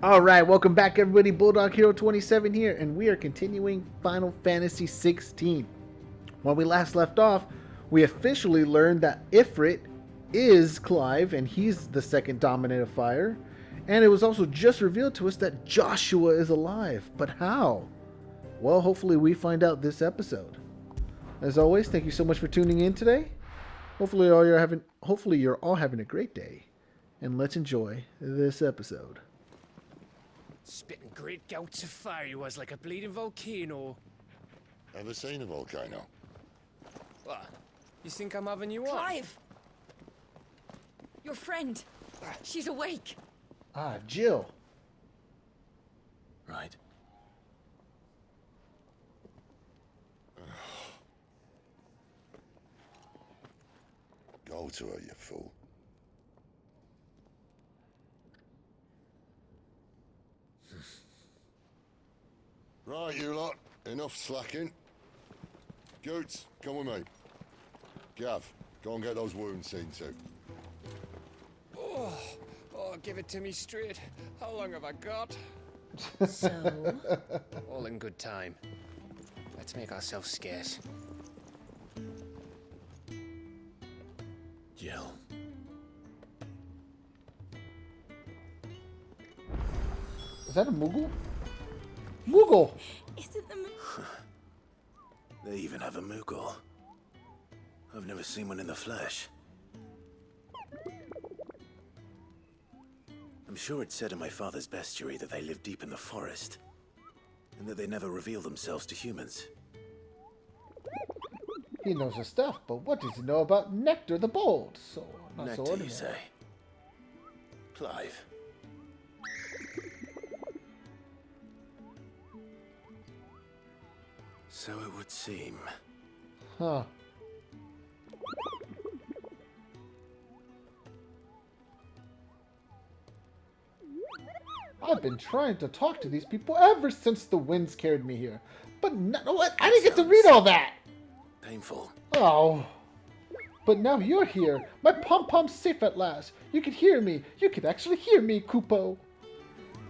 Alright, welcome back everybody. Bulldog Hero 27 here, and we are continuing Final Fantasy XVI. When we last left off, we officially learned that Ifrit is Clive, and he's the second dominant of fire. And it was also just revealed to us that Joshua is alive. But how? Well, hopefully we find out this episode. As always, thank you so much for tuning in today. Hopefully you're all having a great day. And let's enjoy this episode. Spitting great gouts of fire he was like a bleeding volcano. Ever seen a volcano? What? You think I'm having you on? Clive! Your friend. She's awake. Ah, Jill. Right. Go to her, you fool. Right, you lot. Enough slacking. Goots, come with me. Gav, go and get those wounds seen to. Oh, give it to me straight. How long have I got? So? All in good time. Let's make ourselves scarce. Jill. Is that a Moogle? Moogle! Is it the They even have a Moogle. I've never seen one in the flesh. I'm sure it's said in my father's bestiary that they live deep in the forest, and that they never reveal themselves to humans. He knows his stuff, but what does he know about Nectar the Bold? So, not so Nectar, ordinary. you say? Clive. So it would seem. Huh. I've been trying to talk to these people ever since the winds carried me here. But what? I didn't get to read all that! Painful. Oh. But now you're here. My pom-pom's safe at last. You can hear me. You can actually hear me, Kupo.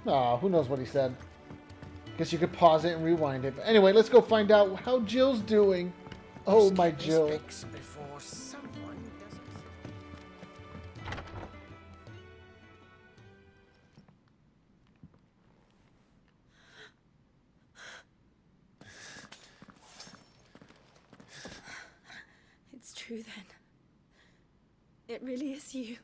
Ah, who knows what he said. Guess you could pause it and rewind it. But anyway, let's go find out how Jill's doing. Oh, my Jill. Before someone does it. It's true then. It really is you.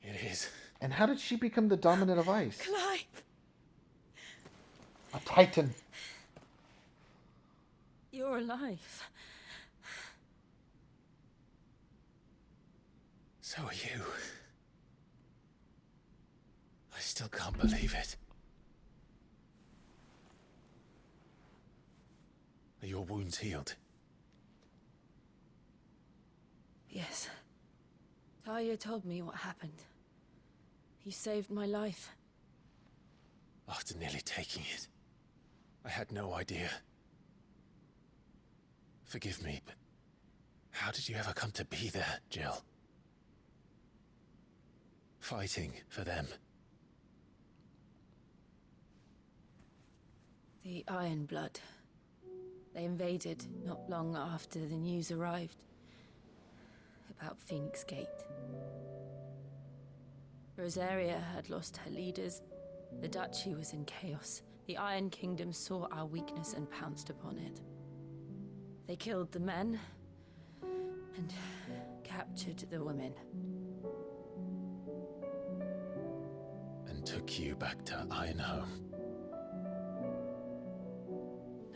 It is. And how did she become the dominant of ice? Clive! A titan. You're alive. So are you. I still can't believe it. Are your wounds healed? Yes. Talia told me what happened. You saved my life. After nearly taking it, I had no idea. Forgive me, but how did you ever come to be there, Jill? Fighting for them. The Iron Blood. They invaded not long after the news arrived about Phoenix Gate. Rosaria had lost her leaders. The Duchy was in chaos. The Iron Kingdom saw our weakness and pounced upon it. They killed the men and captured the women. And took you back to Ironhome.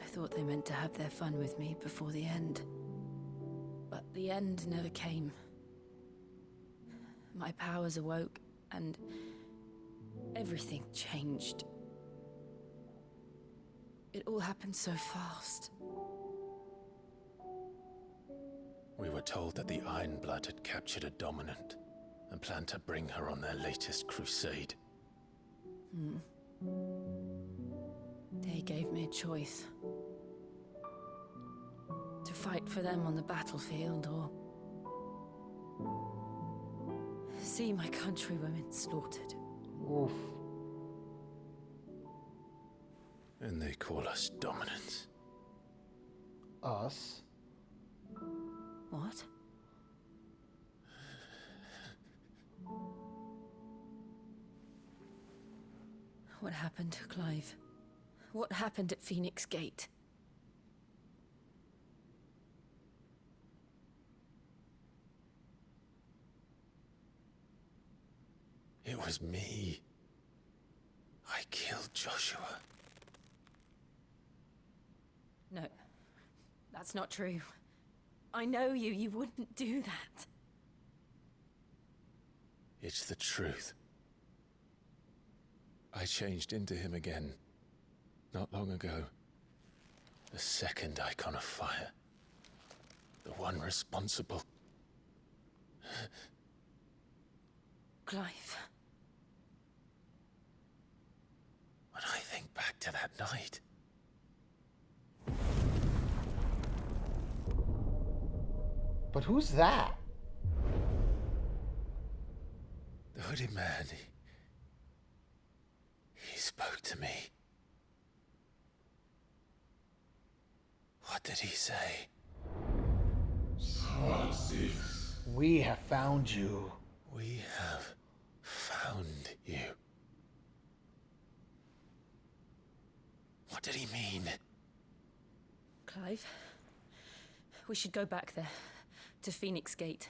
I thought they meant to have their fun with me before the end. But the end never came. My powers awoke, and everything changed. It all happened so fast. We were told that the Iron Blood had captured a dominant and planned to bring her on their latest crusade. They gave me a choice. To fight for them on the battlefield or see my countrywomen slaughtered. Oof. And they call us dominants. Us? What? What happened to Clive? What happened at Phoenix Gate? It was me. I killed Joshua. No, that's not true. I know you. You wouldn't do that. It's the truth. I changed into him again, not long ago. The second icon of fire. The one responsible. Clive. When I think back to that night, But who's that? the hooded man, he spoke to me. What did he say? We have found you. We have found you. What did he mean? Clive, we should go back there, to Phoenix Gate.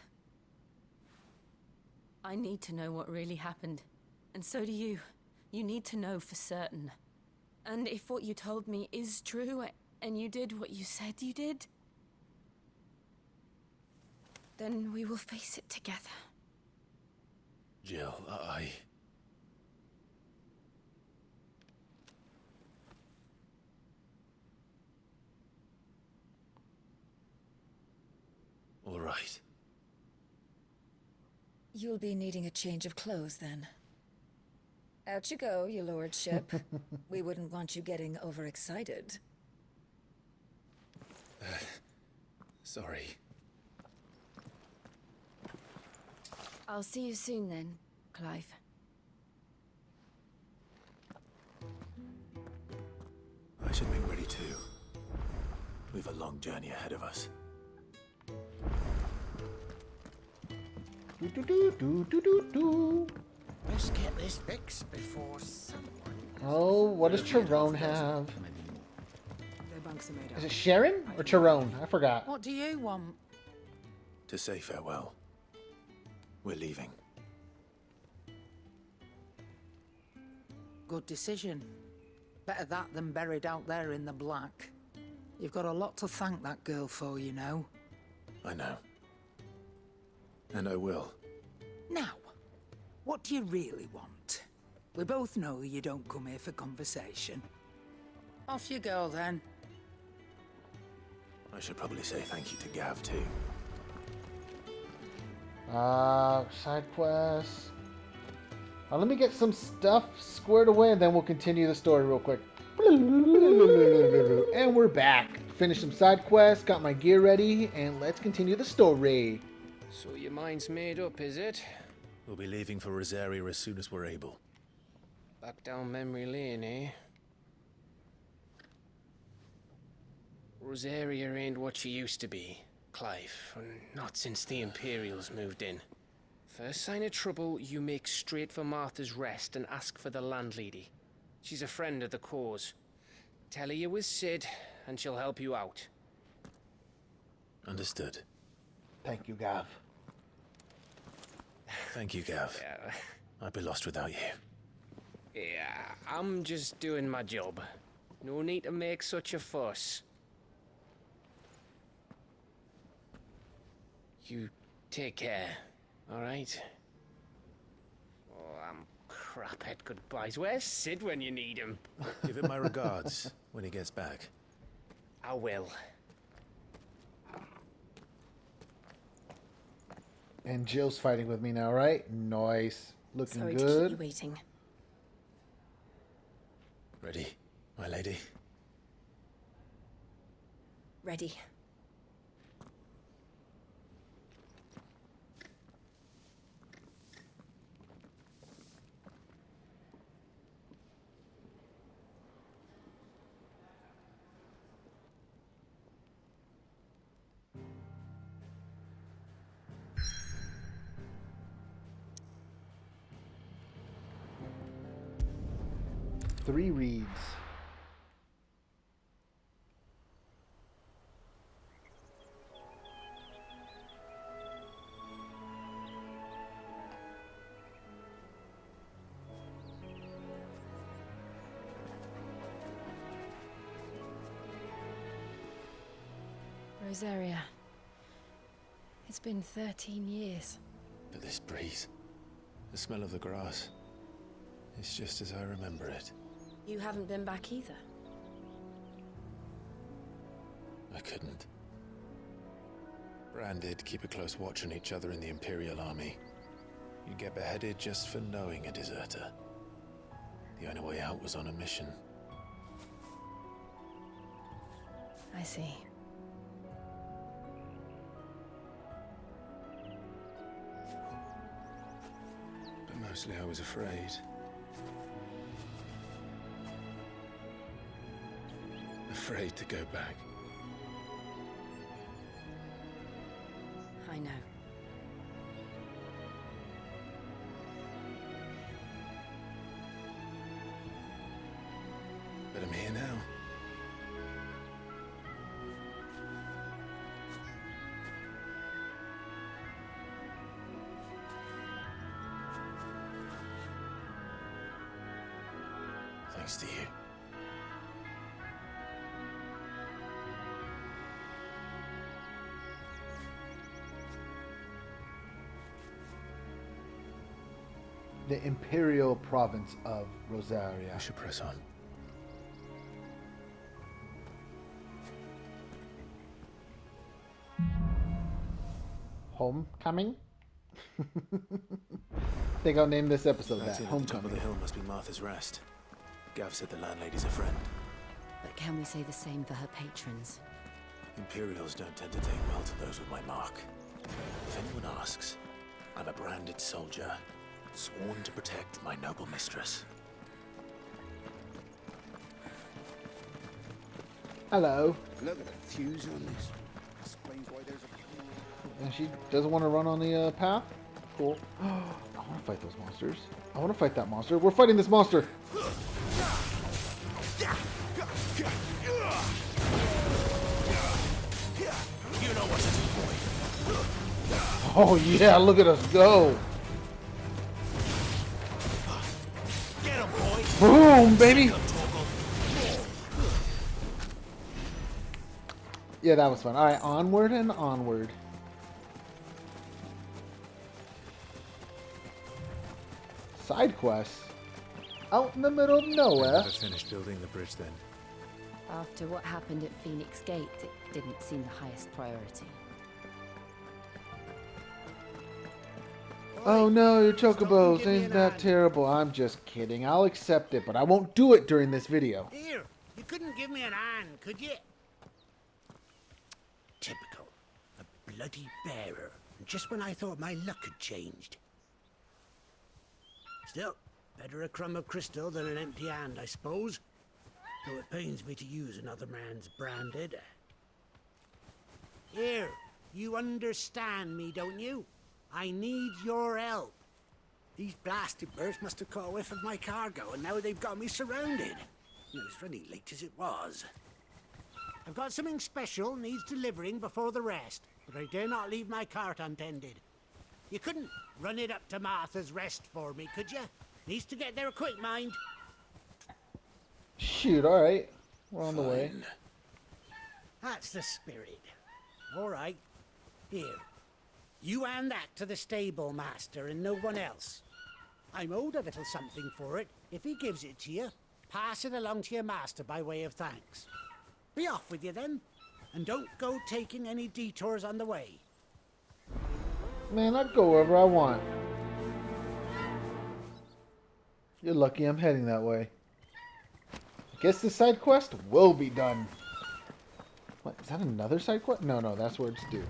I need to know what really happened, and so do you. You need to know for certain. And if what you told me is true, and you did what you said you did, then we will face it together. Jill, All right. You'll be needing a change of clothes then. Out you go, your lordship. We wouldn't want you getting overexcited. Sorry. I'll see you soon then, Clive. I should make ready too. We've a long journey ahead of us. Do do do do do do do. Let's get this fixed before someone... Oh, what does Tyrone have? Their bunks are made up. Is it Sharon or Tyrone? I forgot. What do you want? To say farewell. We're leaving. Good decision. Better that than buried out there in the black. You've got a lot to thank that girl for, you know. I know. And I will. Now, what do you really want? We both know you don't come here for conversation. Off you go, then. I should probably say thank you to Gav too. Side quests. Let me get some stuff squared away and then we'll continue the story real quick. And we're back. Finished some side quests, got my gear ready, and let's continue the story. So your mind's made up, is it? We'll be leaving for Rosaria as soon as we're able. Back down memory lane, eh? Rosaria ain't what she used to be, Clive. Not since the Imperials moved in. First sign of trouble, you make straight for Martha's Rest and ask for the landlady. She's a friend of the cause. Tell her you was Sid, and she'll help you out. Understood. Thank you, Gav. Thank you, Gav. Yeah, I'd be lost without you. yeah, I'm just doing my job. No need to make such a fuss. You take care, all right? Oh, I'm crap at goodbyes. Where's Sid when you need him? Give him my regards when he gets back. I will. And Jill's fighting with me now, right? Nice. Looking Sorry to keep good. you waiting. Ready, my lady? Ready. 3 reads. Rosaria. It's been 13 years. But this breeze, the smell of the grass, it's just as I remember it. You haven't been back either. I couldn't. Branded, keep a close watch on each other in the Imperial Army. You'd get beheaded just for knowing a deserter. The only way out was on a mission. I see. But mostly I was afraid. Afraid to go back. I know. But I'm here now. Thanks to you. The Imperial province of Rosaria. I should press on. Homecoming? I think I'll name this episode That that. inn at the top of Homecoming. the hill must be Martha's Rest. Gav said the landlady's a friend. But can we say the same for her patrons? Imperials don't tend to take well to those with my mark. If anyone asks, I'm a branded soldier, sworn to protect my noble mistress. Hello. Look at the fuse on this. Explains why there's a... And she doesn't want to run on the path? Cool. I want to fight those monsters. I want to fight that monster. We're fighting this monster! You know what to do, boy. Oh yeah, look at us go! Get him, boy. Boom, baby! Yeah, that was fun. Alright, onward and onward. Side quests? Out in the middle of nowhere? Never finished building the bridge then. After what happened at Phoenix Gate, it didn't seem the highest priority. Oh no, your Stop and chocobos, give me ain't an that hand. terrible? I'm just kidding. I'll accept it, but I won't do it during this video. Here, you couldn't give me an hand, could you? Typical. A bloody bearer. And just when I thought my luck had changed. Still, better a crumb of crystal than an empty hand, I suppose. Though it pains me to use another man's branded. Here, you understand me, don't you? I need your help. These blasted birds must have caught a whiff of my cargo, and now they've got me surrounded. And it was running late as it was. I've got something special needs delivering before the rest, but I dare not leave my cart untended. You couldn't run it up to Martha's Rest for me, could you? Needs to get there quick, mind. Shoot, alright. We're on the way. Fine. That's the spirit. All right. Here. You hand that to the stable master and no one else. I'm owed a little something for it. If he gives it to you, pass it along to your master by way of thanks. Be off with you then, and don't go taking any detours on the way. Man, I'd go wherever I want. You're lucky I'm heading that way. I guess the side quest will be done. What, is that another side quest? No, that's where it's due.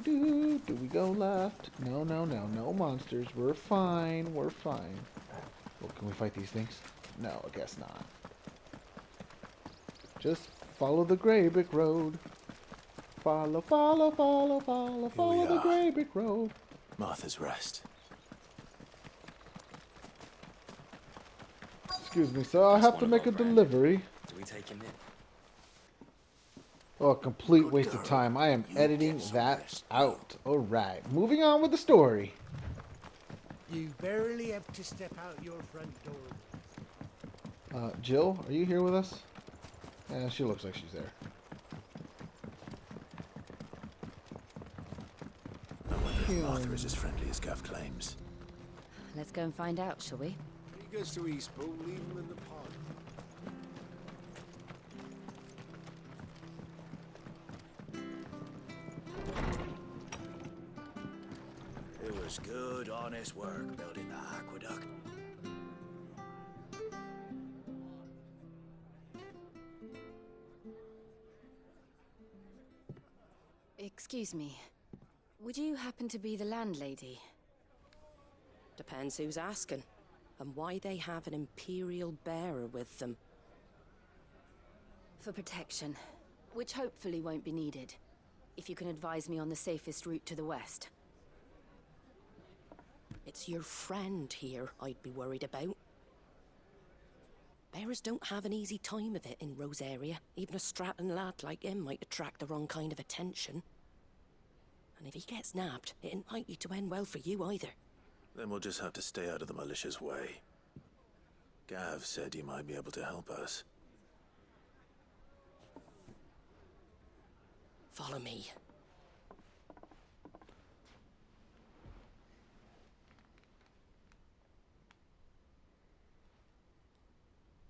Do we go left? No monsters. We're fine. Well, can we fight these things? No, I guess not. Just follow the gray brick road. Follow the gray brick road. Martha's Rest. Excuse me, sir. I have to make a delivery. Do we take him in? Oh, a complete waste of time. I am editing that out. Alright, moving on with the story. You barely have to step out your front door. Jill, are you here with us? Yeah, she looks like she's there. I wonder if Arthur is as friendly as Gav claims. Let's go and find out, shall we? He goes to Eastpool, leave him in the pod. It was good, honest work building the aqueduct. Excuse me. Would you happen to be the landlady? Depends who's asking, and why they have an Imperial bearer with them. For protection, which hopefully won't be needed. If you can advise me on the safest route to the west. It's your friend here I'd be worried about. Bearers don't have an easy time of it in Rose area. Even a Stratton lad like him might attract the wrong kind of attention. And if he gets nabbed, it ain't likely to end well for you either. Then we'll just have to stay out of the malicious way. Gav said he might be able to help us. Follow me.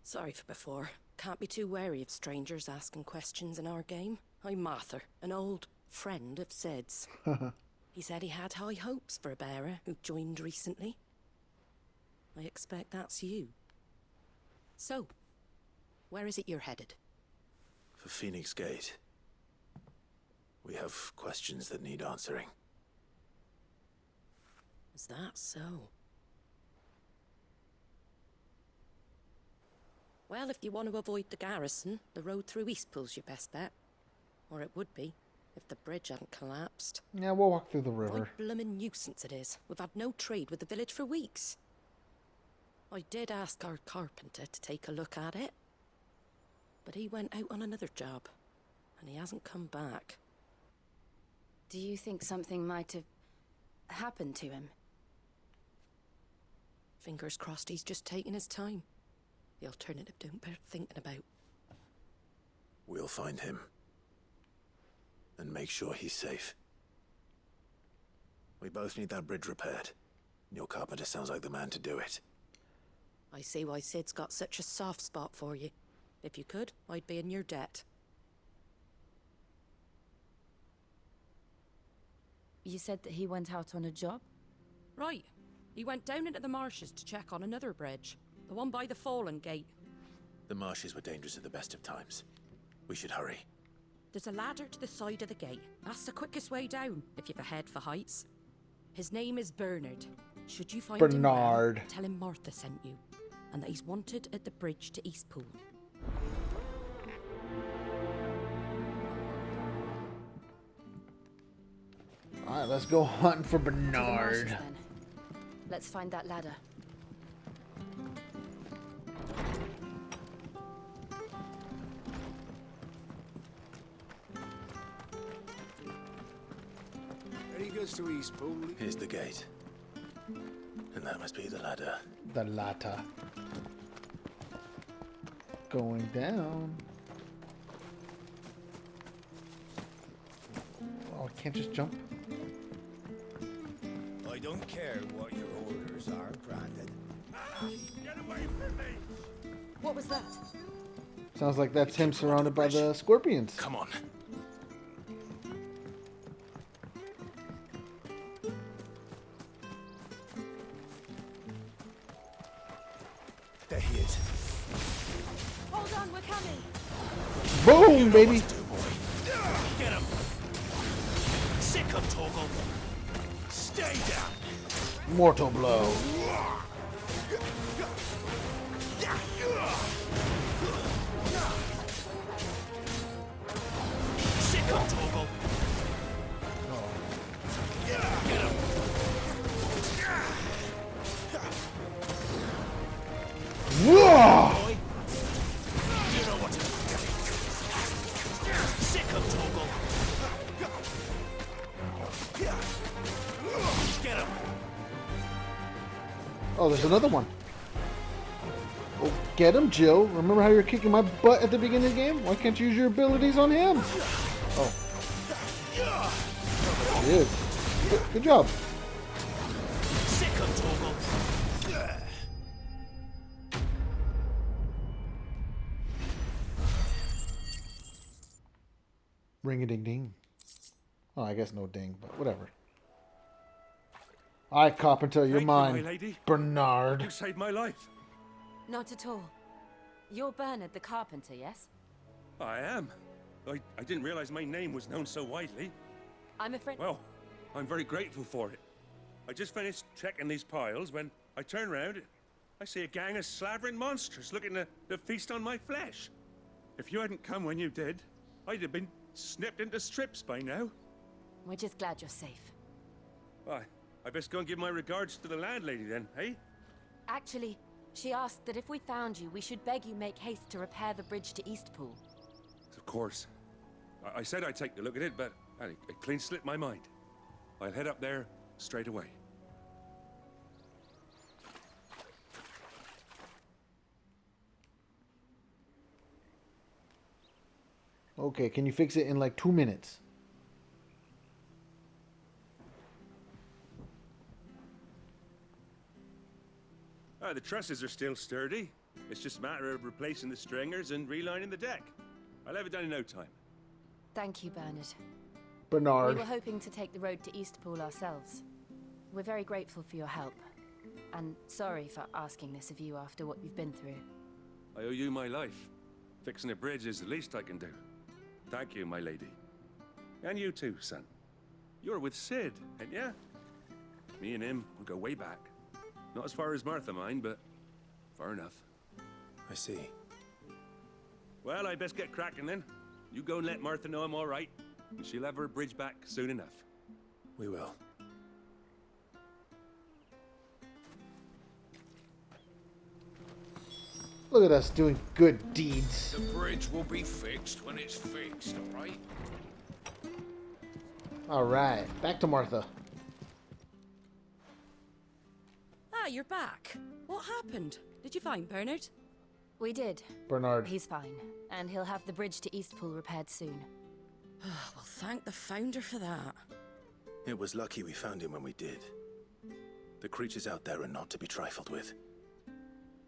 Sorry for before. Can't be too wary of strangers asking questions in our game. I'm Martha, an old friend of Sid's. He said he had high hopes for a bearer who joined recently. I expect that's you. So, where is it you're headed? For Phoenix Gate. We have questions that need answering. Is that so? Well, if you want to avoid the garrison, the road through Eastpool's your best bet. Or it would be, if the bridge hadn't collapsed. Yeah, we'll walk through the river. What a bloomin' nuisance it is. We've had no trade with the village for weeks. I did ask our carpenter to take a look at it. But he went out on another job, and he hasn't come back. Do you think something might have happened to him? Fingers crossed he's just taking his time. The alternative don't bear thinking about. We'll find him. And make sure he's safe. We both need that bridge repaired. Your carpenter sounds like the man to do it. I see why Sid's got such a soft spot for you. If you could, I'd be in your debt. You said that he went out on a job? Right. He went down into the marshes to check on another bridge. The one by the Fallen Gate. The marshes were dangerous at the best of times. We should hurry. There's a ladder to the side of the gate. That's the quickest way down, if you've a head for heights. His name is Bernard. Should you find him well, tell him Martha sent you, and that he's wanted at the bridge to Eastpool. Alright, let's go hunting for To the marshes, Bernard. then. Let's find that ladder. There he goes to Eastpool. Here's the gate. And that must be the ladder. The ladder. Going down. Oh, I can't just jump. I don't care what your orders are, Brandon. Get away from me! What was that? Sounds like that's him surrounded by the scorpions. Come on. There he is. Hold on, we're coming! Boom, baby! Get him! Sick him, Torgal! Stay down! Mortal blow. Sick him, Torgal! Get him! Whoa! Oh, there's another one. Oh, get him, Jill. Remember how you were kicking my butt at the beginning of the game? Why can't you use your abilities on him? Oh. There he is. Good job. Ring-a-ding-ding. Oh, I guess no ding, but whatever. All right, Carpenter, you're mine. My lady. Bernard. You saved my life. Not at all. You're Bernard the Carpenter, yes? I am. I didn't realize my name was known so widely. I'm afraid... Well, I'm very grateful for it. I just finished checking these piles when I turn around. I see a gang of slavering monsters looking to feast on my flesh. If you hadn't come when you did, I'd have been snipped into strips by now. We're just glad you're safe. Why, I best go and give my regards to the landlady then, eh? Actually, she asked that if we found you, we should beg you make haste to repair the bridge to Eastpool. Of course. I said I'd take a look at it, but it clean slipped my mind. I'll head up there straight away. Okay, can you fix it in like 2 minutes? The trusses are still sturdy. It's just a matter of replacing the stringers and relining the deck. I'll have it done in no time. Thank you, Bernard. Bernard. We were hoping to take the road to Eastpool ourselves. We're very grateful for your help. And sorry for asking this of you after what you've been through. I owe you my life. Fixing a bridge is the least I can do. Thank you, my lady. And you too, son. You're with Sid, ain't ya? Me and him, we go way back. Not as far as Martha, mind, but far enough. I see. Well, I best get cracking then. You go and let Martha know I'm all right, and she'll have her bridge back soon enough. We will. Look at us doing good deeds. The bridge will be fixed when it's fixed, alright? Alright, back to Martha. Ah, you're back. What happened? Did you find Bernard? We did. Bernard. He's fine, and he'll have the bridge to Eastpool repaired soon. Well, thank the Founder for that. It was lucky we found him when we did. The creatures out there are not to be trifled with.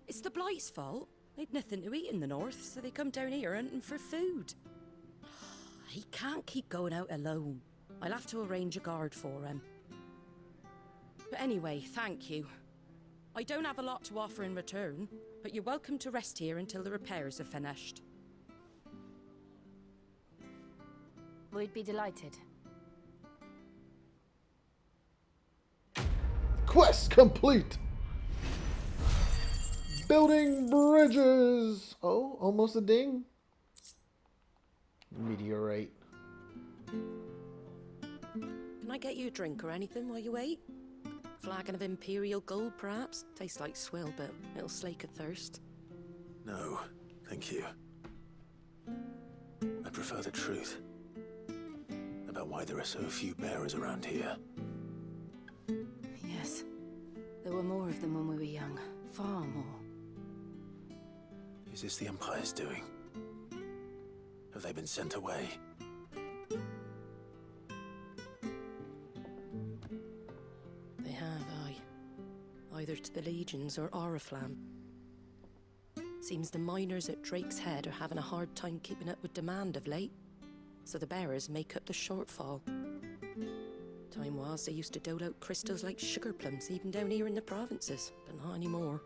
It's the Blight's fault. They'd nothing to eat in the north, so they come down here hunting for food. He can't keep going out alone. I'll have to arrange a guard for him. But anyway, thank you. I don't have a lot to offer in return, but you're welcome to rest here until the repairs are finished. We'd be delighted. Quest complete! Building bridges! Oh, almost a ding. Meteorite. Can I get you a drink or anything while you wait? Flagon of Imperial Gold, perhaps? Tastes like swill, but it'll slake a thirst. No, thank you. I prefer the truth. About why there are so few bearers around here. Yes. There were more of them when we were young. Far more. Is this the Empire's doing? Have they been sent away? They have, aye. Either to the Legions or Oriflamme. Seems the miners at Drake's Head are having a hard time keeping up with demand of late, so the bearers make up the shortfall. Time was they used to dole out crystals like sugar plums even down here in the provinces, but not anymore.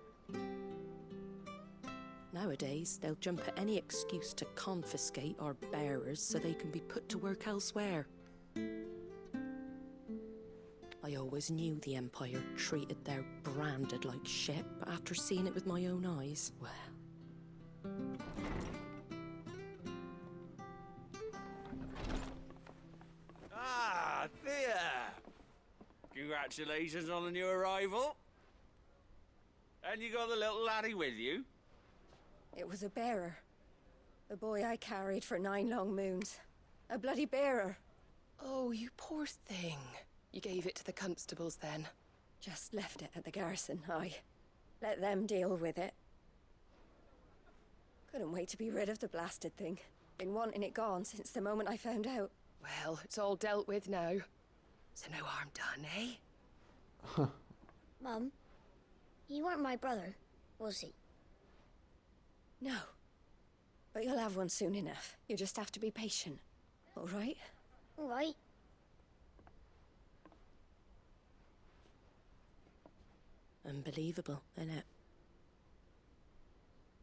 Nowadays, they'll jump at any excuse to confiscate our bearers so they can be put to work elsewhere. I always knew the Empire treated their branded like shit, but after seeing it with my own eyes, well... Ah, Thea! Congratulations on the new arrival. And you got the little laddie with you? It was a bearer. The boy I carried for 9 long moons. A bloody bearer. Oh, you poor thing. You gave it to the constables then? Just left it at the garrison, aye. Let them deal with it. Couldn't wait to be rid of the blasted thing. Been wanting it gone since the moment I found out. Well, it's all dealt with now. So no harm done, eh? Mum, he weren't my brother, was he? No. But you'll have one soon enough. You just have to be patient. All right? All right. Unbelievable, innit?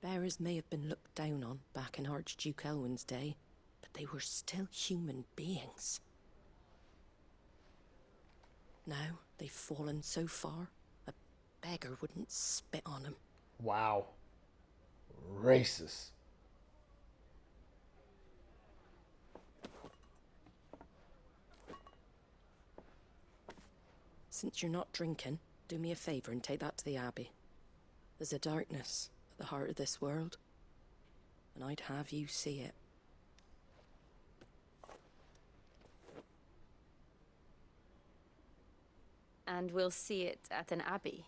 Bearers may have been looked down on back in Archduke Elwin's day, but they were still human beings. Now they've fallen so far, a beggar wouldn't spit on them. Wow. Racist. Since you're not drinking, do me a favour and take that to the Abbey. There's a darkness at the heart of this world, and I'd have you see it. And we'll see it at an abbey.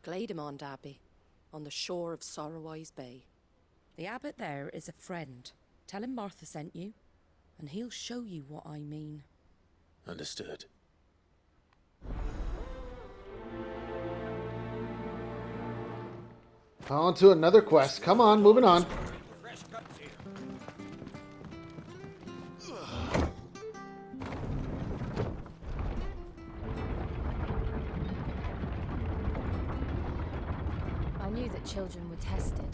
Glademond Abbey, on the shore of Sorrowwise Bay. The abbot there is a friend. Tell him Martha sent you, and he'll show you what I mean. Understood. On to another quest. Come on, moving on. I knew that children were tested,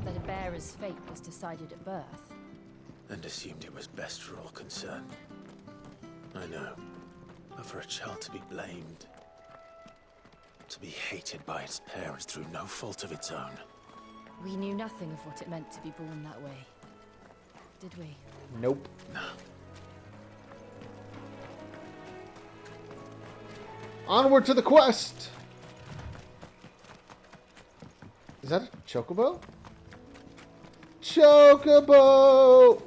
that a bearer's fate was decided at birth. And assumed it was best for all concerned. I know. But for a child to be blamed, to be hated by its parents through no fault of its own. We knew nothing of what it meant to be born that way. Did we? Nope. No. Onward to the quest! Is that a chocobo? Chocobo!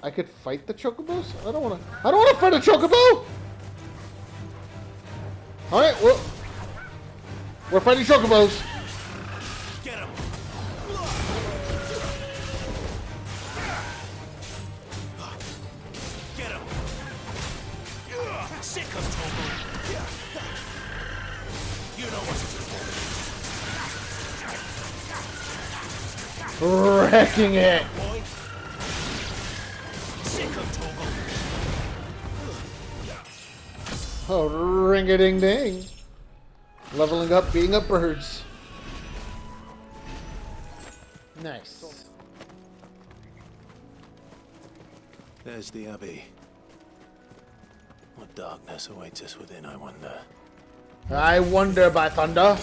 I could fight the chocobos? I don't wanna fight a chocobo! Alright, well, we're fighting chocobos. Get him! Get him! Sick of Togo! You know what to do. Wrecking it! Boy. Sick of Togo! Oh, ring-a-ding-ding. Leveling up, beating up birds. Nice. There's the Abbey. What darkness awaits us within, I wonder. I wonder, by thunder.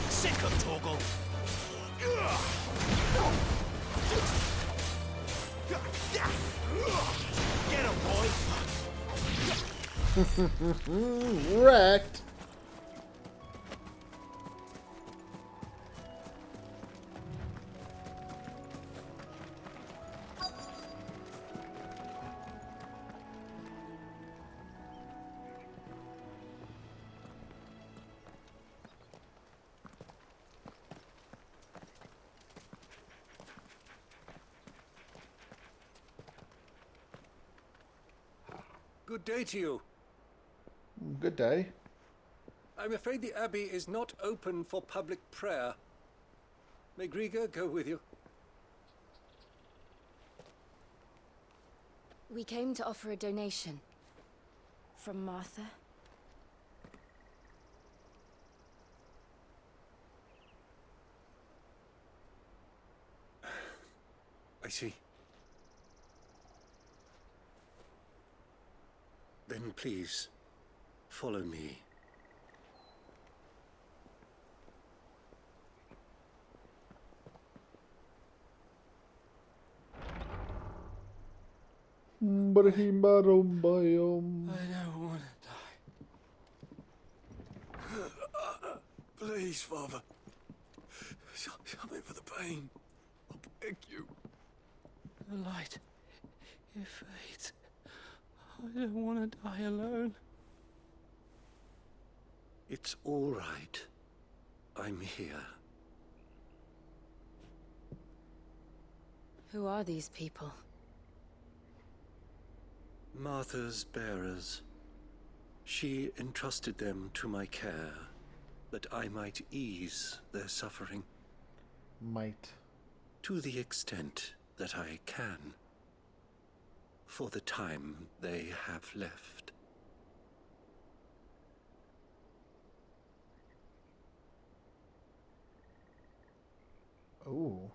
Sick of Toggle. Get him, boy. Wrecked. Good day to you. Good day. I'm afraid the Abbey is not open for public prayer. May Griga go with you? We came to offer a donation. From Martha. I see. Then please, follow me. I don't want to die. Please, Father. Something for the pain. I beg you. The light. Ifrit, I don't want to die alone. It's all right. I'm here. Who are these people? Martha's bearers. She entrusted them to my care, that I might ease their suffering. Might. To the extent that I can. For the time they have left. Ooh.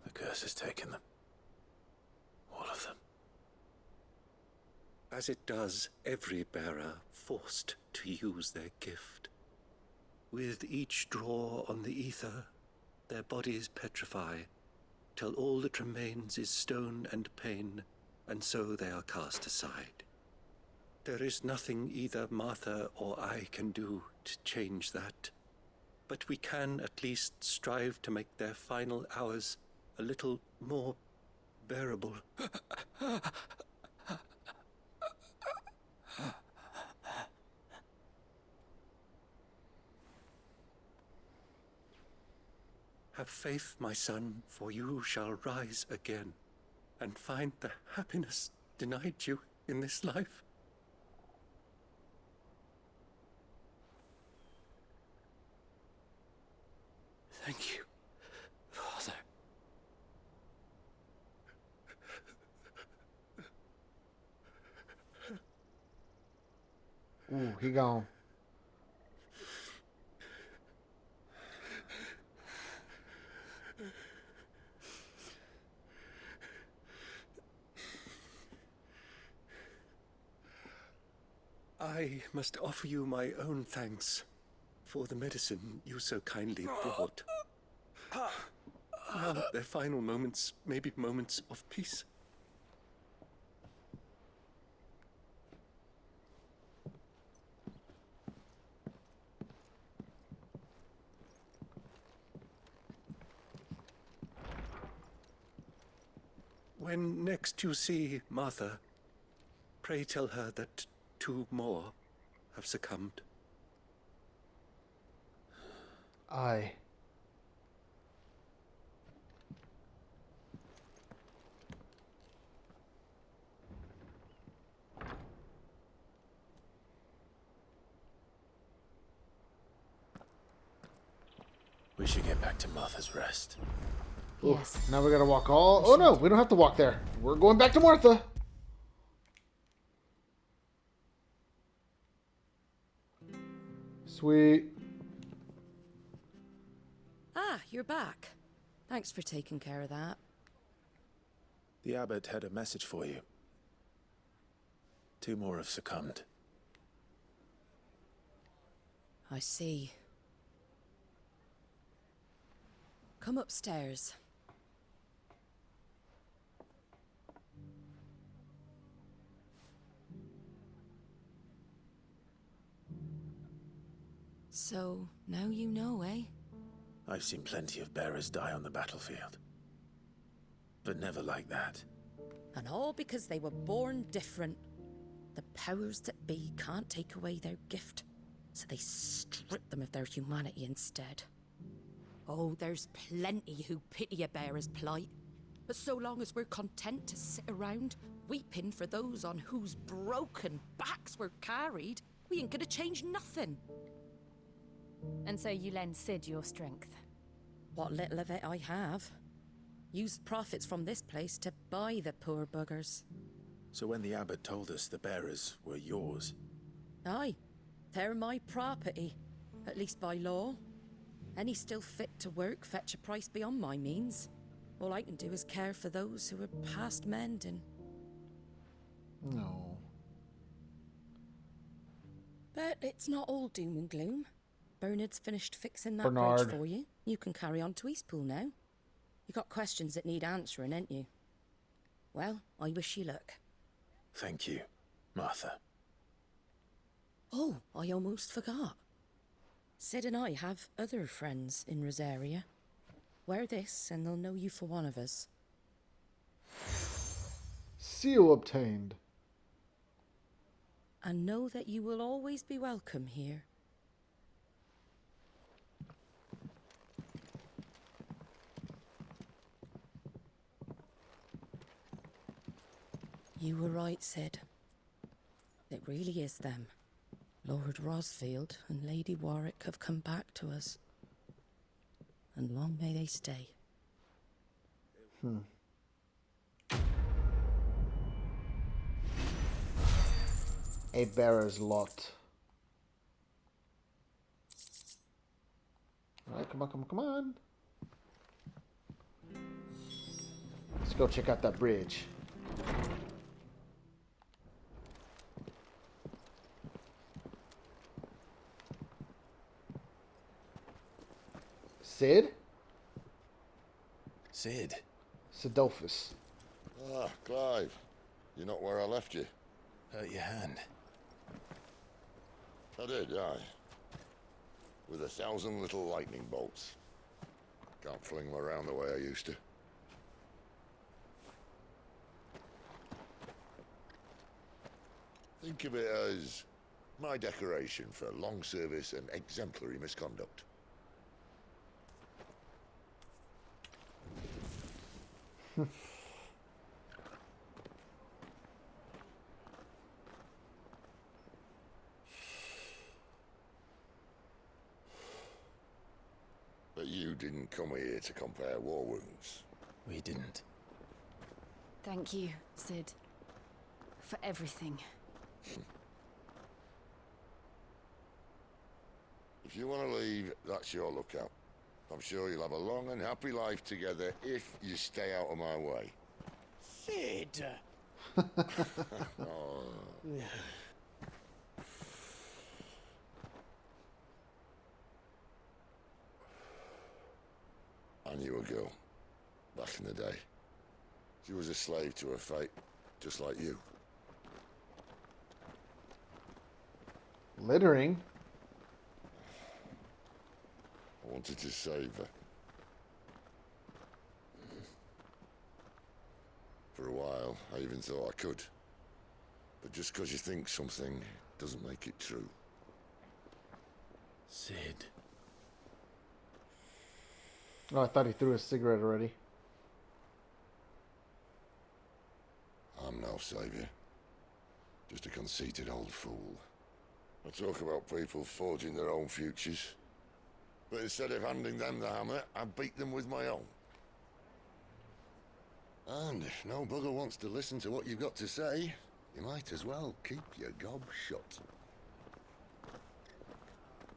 The curse has taken them. All of them. As it does every bearer forced to use their gift. With each draw on the ether, their bodies petrify, till all that remains is stone and pain, and so they are cast aside. There is nothing either Martha or I can do to change that, but we can at least strive to make their final hours a little more bearable. Have faith, my son, for you shall rise again, and find the happiness denied you in this life. Thank you, Father. Ooh, he gone. I must offer you my own thanks for the medicine you so kindly brought. Now their final moments may be moments of peace. When next you see Martha, pray tell her that 2 more have succumbed. Aye. We should get back to Martha's Rest. Yes. Now we gotta walk all... Oh no, we don't have to walk there. We're going back to Martha. Sweet. Ah, you're back. Thanks for taking care of that. The abbot had a message for you. 2 more have succumbed. I see. Come upstairs. So, now you know, eh? I've seen plenty of bearers die on the battlefield. But never like that. And all because they were born different. The powers that be can't take away their gift, so they strip them of their humanity instead. Oh, there's plenty who pity a bearer's plight. But so long as we're content to sit around, weeping for those on whose broken backs we're carried, we ain't gonna change nothing. And so you lend Sid your strength? What little of it I have. Used profits from this place to buy the poor buggers. So when the abbot told us the bearers were yours... Aye, they're my property, at least by law. Any still fit to work fetch a price beyond my means. All I can do is care for those who are past mending. No. But it's not all doom and gloom. Bernard's finished fixing that Bernard. bridge for you. You can carry on to Eastpool now. You got questions that need answering, ain't you? Well, I wish you luck. Thank you, Martha. Oh, I almost forgot. Sid and I have other friends in Rosaria. Wear this and they'll know you for one of us. Seal obtained. And know that you will always be welcome here. You were right, Sid. It really is them. Lord Rosfield and Lady Warwick have come back to us. And long may they stay. A bearer's lot. Alright, come on, come on, come on. Let's go check out that bridge. Sid? Sid? Sidolphus. Ah, Clive. You're not where I left you. Hurt your hand. I did, aye. With 1,000 little lightning bolts. Can't fling them around the way I used to. Think of it as my decoration for long service and exemplary misconduct. But you didn't come here to compare war wounds. We didn't. Thank you, Sid. For everything. If you want to leave, that's your lookout. I'm sure you'll have a long and happy life together if you stay out of my way. Sid! Oh. I knew a girl, back in the day. She was a slave to her fate, just like you. Littering? I wanted to save her. For a while, I even thought I could. But just because you think something doesn't make it true. Sid. Oh, I thought he threw a cigarette already. I'm no savior. Just a conceited old fool. I talk about people forging their own futures. But instead of handing them the hammer, I beat them with my own. And if no bugger wants to listen to what you've got to say, you might as well keep your gob shut.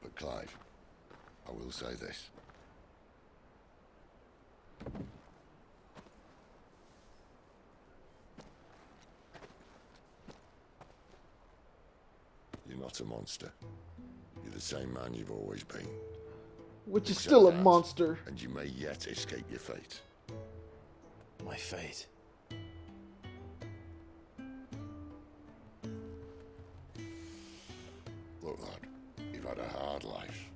But Clive, I will say this. You're not a monster. You're the same man you've always been. Which is Accept still a that, monster. And you may yet escape your fate. My fate. Look, lad, you've had a hard life.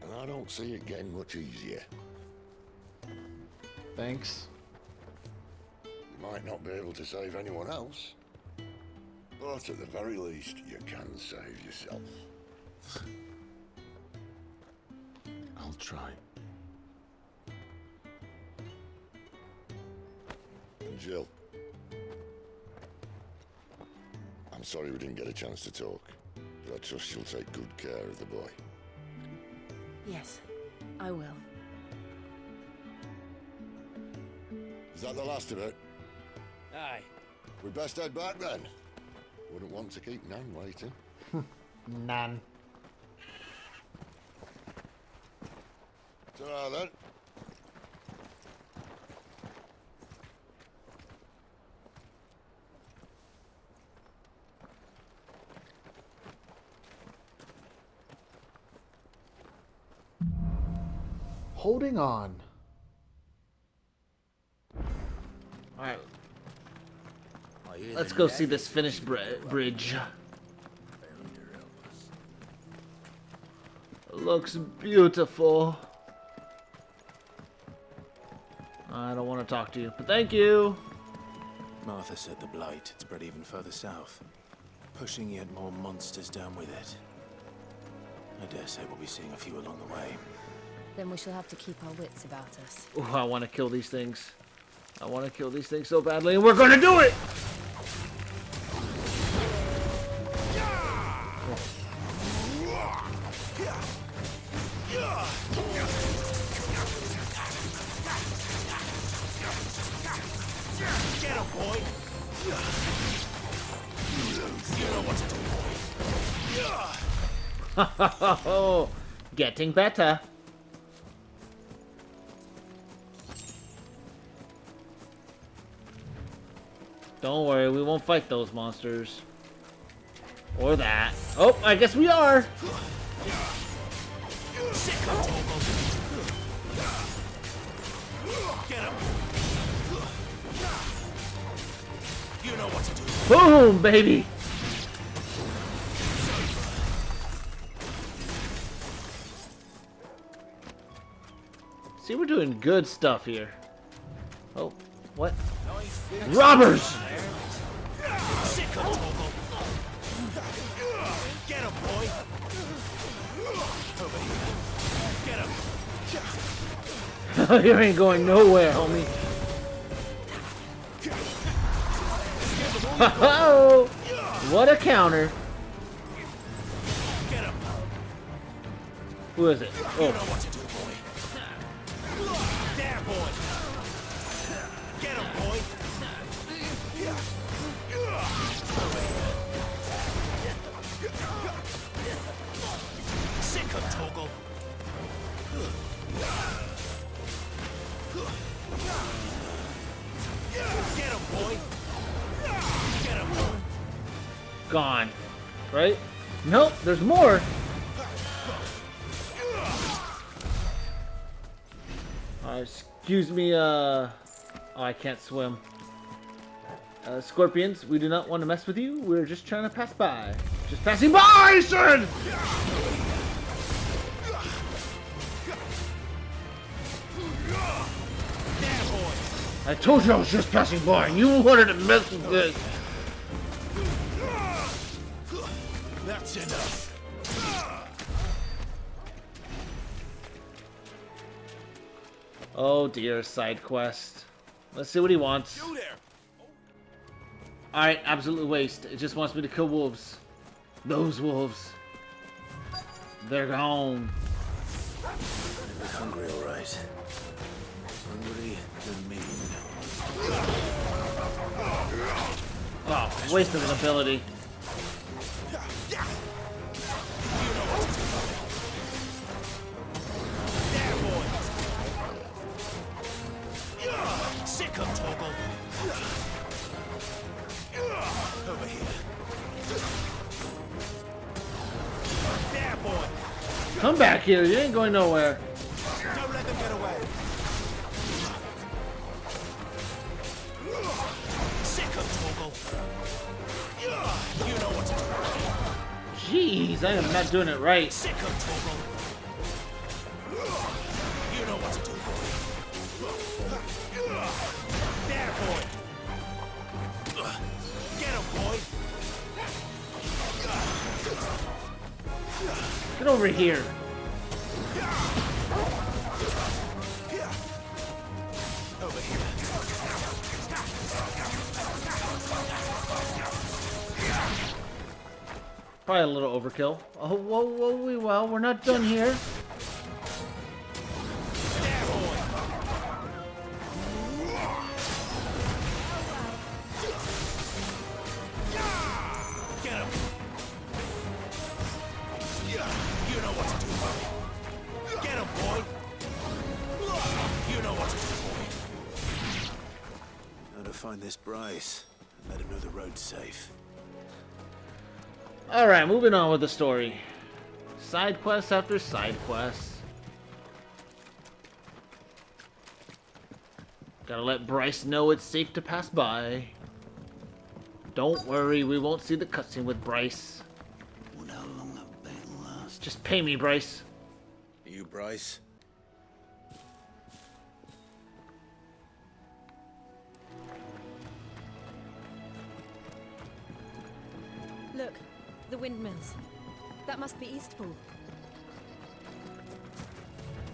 And I don't see it getting much easier. Thanks. You might not be able to save anyone else. But at the very least, you can save yourself. I'll try. And Jill. I'm sorry we didn't get a chance to talk. But I trust you'll take good care of the boy. Yes, I will. Is that the last of it? Aye. We best head back then. Wouldn't want to keep Nan waiting. Nan. Ta-ra then. Holding on. Alright. Let's go see this finished bridge. Looks beautiful. I don't want to talk to you, but thank you. Martha said the blight had spread even further south, pushing yet more monsters down with it. I dare say we'll be seeing a few along the way. Then we shall have to keep our wits about us. Ooh, I want to kill these things. I want to kill these things so badly, and we're going to do it! Get him, boy! You know what to do, boy. Getting better. Don't worry, we won't fight those monsters. Or that. Oh, I guess we are! Get him! You know what to do. Boom, baby! See, we're doing good stuff here. Oh, what? Robbers! Get him, boy! Over here. Get him! You ain't going nowhere, homie. Oh, what a counter. Get him! Who is it? You know Oh, what to do, boy. There, boy! Get him, boy! Sick of Toggle! Get him, boy! Get him! gone. Right? Nope, there's more. Excuse me, oh, I can't swim. Scorpions, we do not want to mess with you. We're just trying to pass by. Just passing by, I said! I told you I was just passing by, and you wanted to mess with this. That's enough. Oh dear, side quest. Let's see what he wants. You there. Alright, absolute waste. It just wants me to kill wolves. Those wolves. They're gone. You're hungry, all right. Hungry and mean. Oh, waste of an ability. Sick of Toggle. Over here. There, boy. Come back here, you ain't going nowhere. Don't let them get away. Sick of Toggle. You know what to do. Jeez, I am not doing it right. Sick of Toggle. You know what to do, boy. There, boy. Get him, boy. Get over here. Over here. Probably a little overkill. Oh, whoa, whoa, well, we're not done here. There, boy. Get him. You know what to do, buddy. Get him, boy. You know what to do, boy. How to find this Bryce and let him know the road's safe. Alright, moving on with the story. Side quest after side quest. Gotta let Bryce know it's safe to pass by. Don't worry, we won't see the cutscene with Bryce. Wonder how long that battle lasts. Just pay me, Bryce. Bryce. Look, the windmills. That must be Eastpool.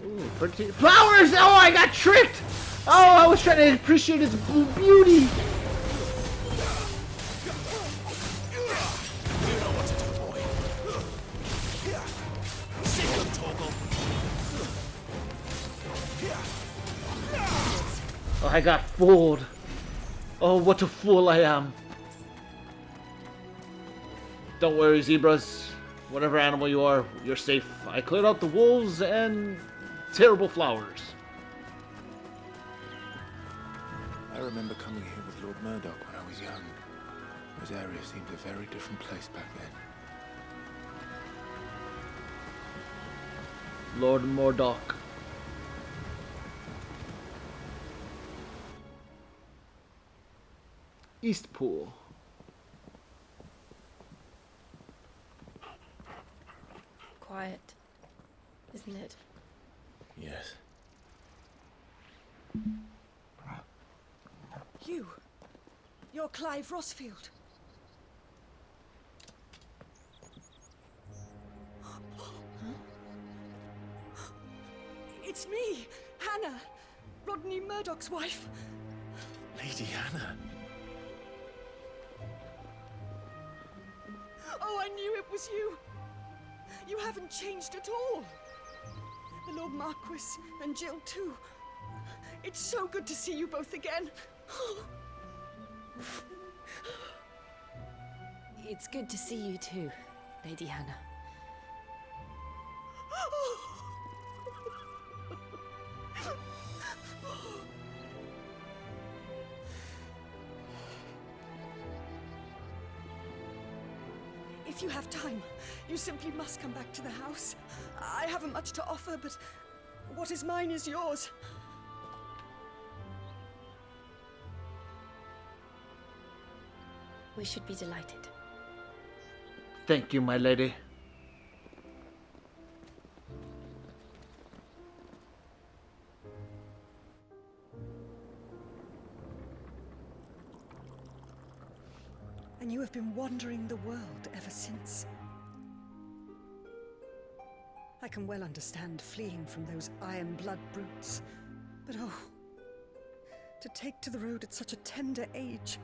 Ooh, pretty flowers! Oh, I got tricked! Oh, I was trying to appreciate its beauty. You know what to do, boy. Sit good, Torgal. Oh, I got fooled. Oh, what a fool I am. Don't worry, zebras. Whatever animal you are, you're safe. I cleared out the wolves and terrible flowers. I remember coming here with Lord Murdoch when I was young. This area seemed a very different place back then. Lord Murdoch. Eastpool. Quiet, isn't it? Yes. You're Clive Rossfield. It's me, Hannah, Rodney Murdoch's wife. Lady Hannah. Oh, I knew it was you. You haven't changed at all. The Lord Marquis and Jill too. It's so good to see you both again. It's good to see you too, Lady Hannah. If you have time, you simply must come back to the house. I haven't much to offer, but what is mine is yours. We should be delighted. Thank you, my lady. And you have been wandering the world ever since. I can well understand fleeing from those iron blood brutes, but oh, to take to the road at such a tender age.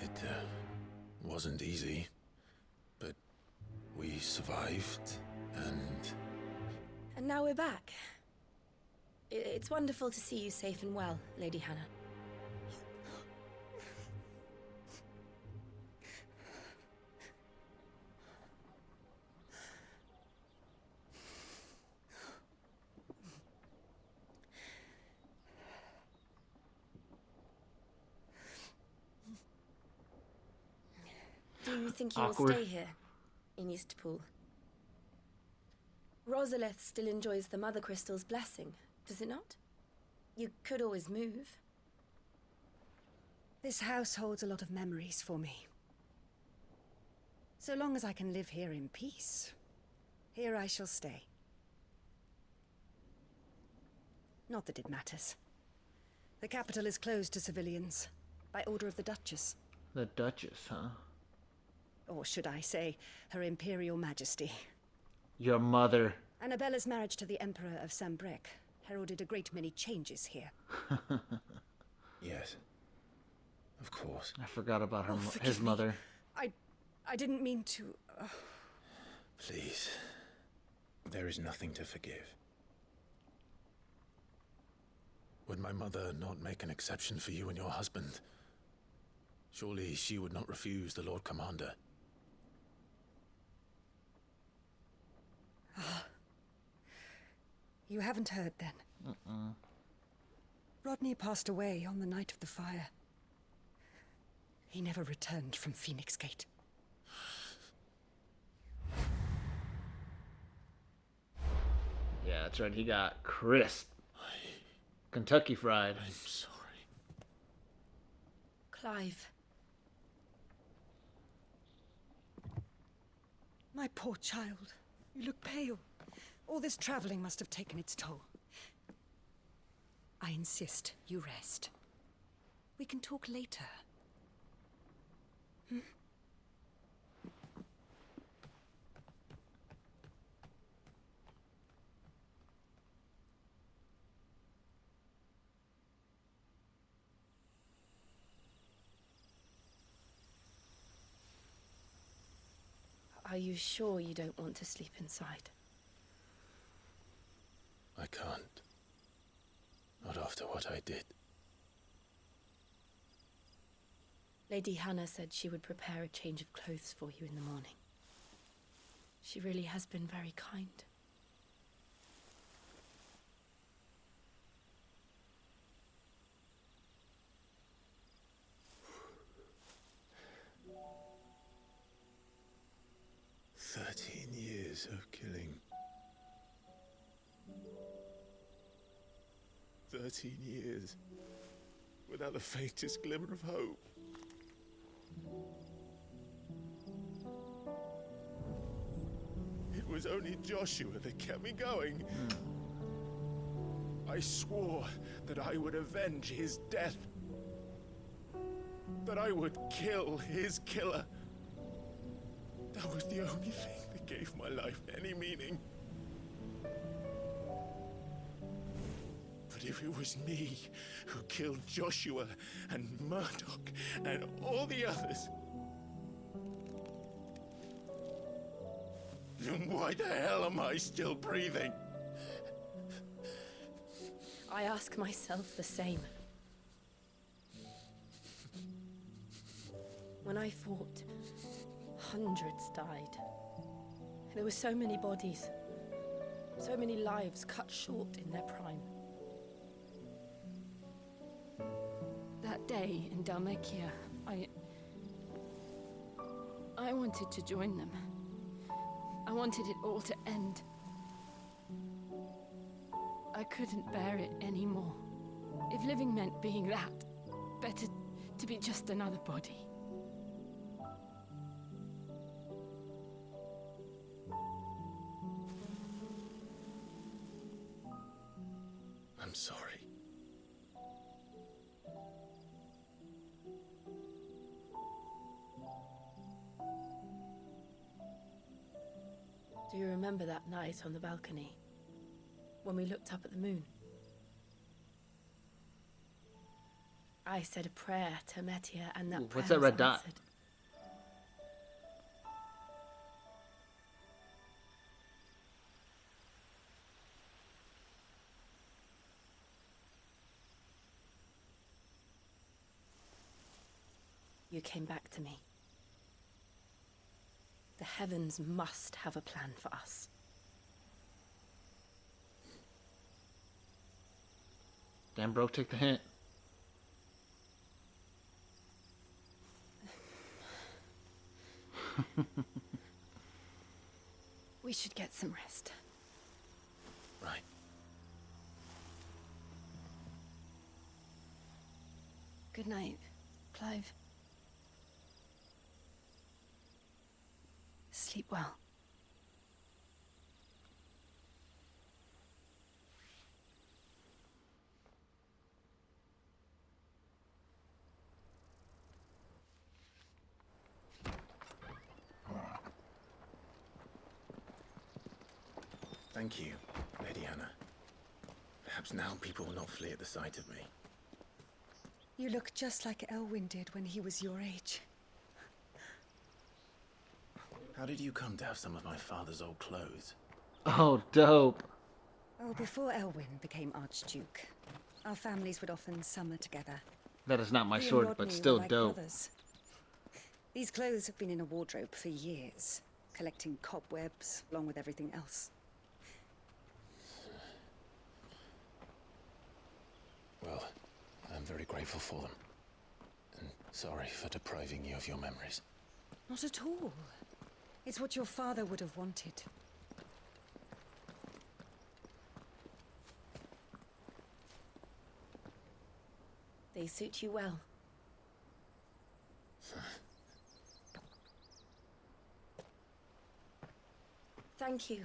It wasn't easy, but we survived, and... And now we're back. It's wonderful to see you safe and well, Lady Hannah. Do you think you will stay here, in Eastpool? Rosalith still enjoys the Mother Crystal's blessing, does it not? You could always move. This house holds a lot of memories for me. So long as I can live here in peace, here I shall stay. Not that it matters. The capital is closed to civilians, by order of the Duchess. The Duchess, huh? Or should I say, Her Imperial Majesty. Your mother. Annabella's marriage to the Emperor of Sambrec heralded a great many changes here. Yes. Of course. I forgot about her, forgive his me. mother. I didn't mean to... Please. There is nothing to forgive. Would my mother not make an exception for you and your husband? Surely she would not refuse the Lord Commander. You haven't heard then. Rodney passed away on the night of the fire. He never returned from Phoenix Gate. Yeah, that's right. He got crisped. Kentucky Fried. I'm sorry. Clive. My poor child. You look pale. All this traveling must have taken its toll. I insist you rest. We can talk later. Hmm? Are you sure you don't want to sleep inside? I can't. Not after what I did. Lady Hannah said she would prepare a change of clothes for you in the morning. She really has been very kind. Years of killing. 13 years without the faintest glimmer of hope. It was only Joshua that kept me going. I swore that I would avenge his death. That I would kill his killer. That was the only thing that gave my life any meaning. But if it was me who killed Joshua and Murdoch and all the others, then why the hell am I still breathing? I ask myself the same. When I fought, hundreds died. There were so many bodies, so many lives cut short in their prime. That day in Dalmekia, I wanted to join them. I wanted it all to end. I couldn't bear it anymore. If living meant being that, better to be just another body. I'm sorry. Do you remember that night on the balcony, when we looked up at the moon? I said a prayer to Metia, and that prayer what's that was red dot? answered. You came back to me. The heavens must have a plan for us. Damn, bro, take the hint. We should get some rest. Right. Good night, Clive. Sleep well. Thank you, Lady Hannah. Perhaps now people will not flee at the sight of me. You look just like Elwyn did when he was your age. How did you come to have some of my father's old clothes? Oh, dope. Oh, before Elwyn became Archduke, our families would often summer together. That is not my He and sword, Rodney but were still like dope. brothers. These clothes have been in a wardrobe for years, collecting cobwebs along with everything else. Well, I'm very grateful for them. And sorry for depriving you of your memories. Not at all. It's what your father would have wanted. They suit you well. Thank you,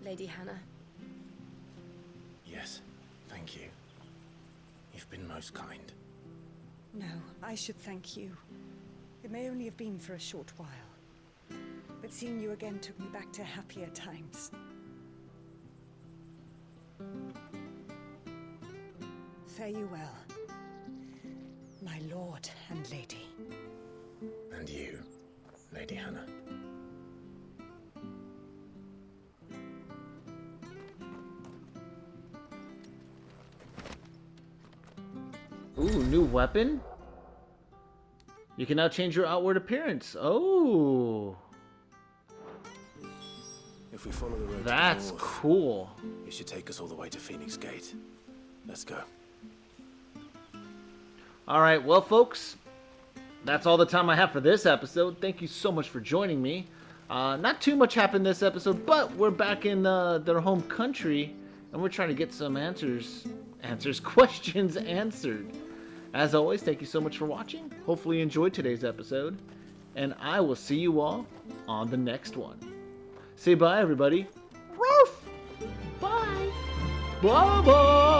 Lady Hannah. Yes, thank you. You've been most kind. No, I should thank you. It may only have been for a short while, but seeing you again took me back to happier times. Fare you well, my lord and lady. And you, Lady Hannah. Ooh, new weapon? You can now change your outward appearance. Oh. If we follow the road That's to the north, cool. it should take us all the way to Phoenix Gate. Let's go. Alright, well folks, that's all the time I have for this episode. Thank you so much for joining me. Not too much happened this episode, but we're back in their home country, and we're trying to get some questions answered. As always, thank you so much for watching. Hopefully you enjoyed today's episode, and I will see you all on the next one. Say bye, everybody. Roof! Bye! Bye-bye!